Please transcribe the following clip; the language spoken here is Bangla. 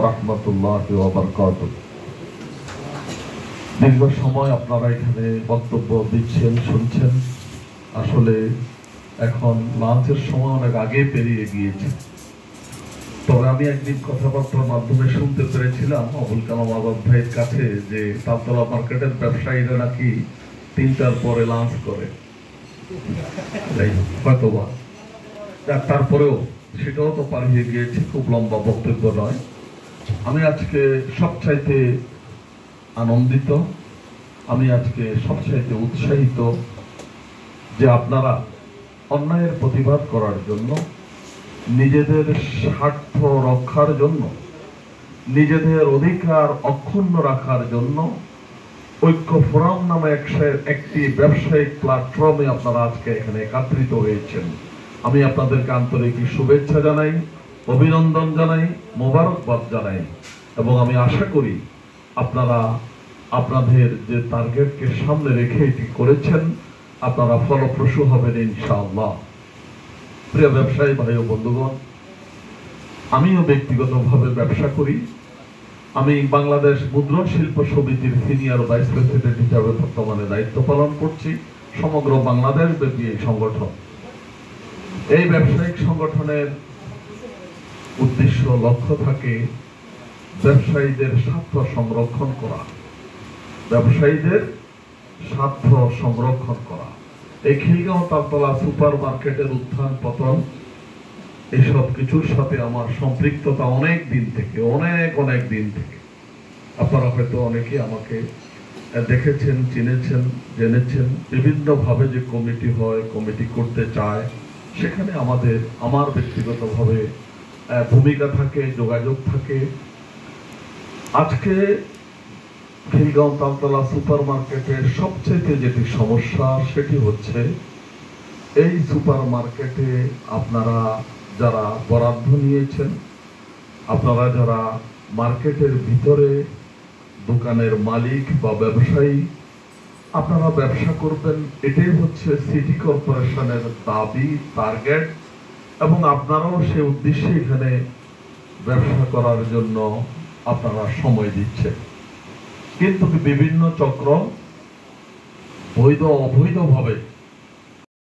রাহমাতুল্লাহি ওয়া বারাকাতুহু। দীর্ঘ সময় আপনারা এখানে বক্তব্য দিচ্ছেন, শুনছেন। আসলে এখন লাঞ্চের সময় অনেক আগে পেরিয়ে গিয়েছে। তবে আমি একদিন কথাবার্তার মাধ্যমে শুনতে পেরেছিলাম আবুল কালাম আজাদ ভাইয়ের কাছে যে তালতলা মার্কেটের ব্যবসায়ীরা নাকি 3টার পরে লাঞ্চ করে, হয়তোবা তারপরেও সেটাও তো পালিয়ে গিয়েছে, খুব লম্বা বক্তব্য নয়। আমি আজকে সবচাইতে আনন্দিত, আমি আজকে সবচাইতে উৎসাহিত যে আপনারা অন্যায়ের প্রতিবাদ করার জন্য, নিজেদের স্বার্থ রক্ষার জন্য, নিজেদের অধিকার অক্ষুণ্ণ রাখার জন্য ঐক্য ফোরাম নামে একটি ব্যবসায়িক প্ল্যাটফর্মে আপনারা আজকে এখানে একত্রিত হয়েছেন। আমি আপনাদেরকে আন্তরিক শুভেচ্ছা জানাই, অভিনন্দন জানাই, মোবারকবাদ জানাই এবং আমি আশা করি আপনারা আপনাদের যে টার্গেটকে সামনে রেখে এটি করেছেন আপনারা ফলপ্রসূ হবেন ইনশাআল্লাহ। প্রিয় ব্যবসায়ী ভাই ও বন্ধুগণ, আমিও ব্যক্তিগতভাবে ব্যবসা করি। আমি বাংলাদেশ মুদ্রণ শিল্প সমিতির সিনিয়র ভাইস প্রেসিডেন্ট হিসাবে বর্তমানে দায়িত্ব পালন করছি। সমগ্র বাংলাদেশ ব্যাপী এই সংগঠন, এই ব্যবসায়িক সংগঠনের উদ্দেশ্য লক্ষ্য থাকে ব্যবসায়ীদের স্বার্থ সংরক্ষণ করা, ব্যবসায়ীদের স্বার্থ সংরক্ষণ করা। এই খিলগাঁও তালতলা সুপার মার্কেটের উত্থান পতন এসব কিছুর সাথে আমার সম্পৃক্ততা অনেক দিন থেকে, অনেক দিন থেকে। আপনারা হয়তো অনেকে আমাকে দেখেছেন, চিনেছেন, জেনেছেন। বিভিন্ন ভাবে যে কমিটি হয়, কমিটি করতে চায়, সেখানে আমার ব্যক্তিগতভাবে ভূমিকা থাকে, যোগাযোগ থাকে। আজকে খিলগাঁও তালতলা সুপার মার্কেটের সবচেয়ে যেটি সমস্যা সেটি হচ্ছে এই সুপার মার্কেটে আপনারা যারা বরাদ্দ নিয়েছেন, আপনারা যারা মার্কেটের ভিতরে দোকানের মালিক বা ব্যবসায়ী, আপনারা ব্যবসা করবেন, এটাই হচ্ছে সিটি কর্পোরেশনের দাবি, টার্গেট, এবং আপনারাও সে উদ্দেশ্যে এখানে ব্যবসা করার জন্য আপনারা সময় দিচ্ছেন। কিন্তু বিভিন্ন চক্র বৈধ অবৈধভাবে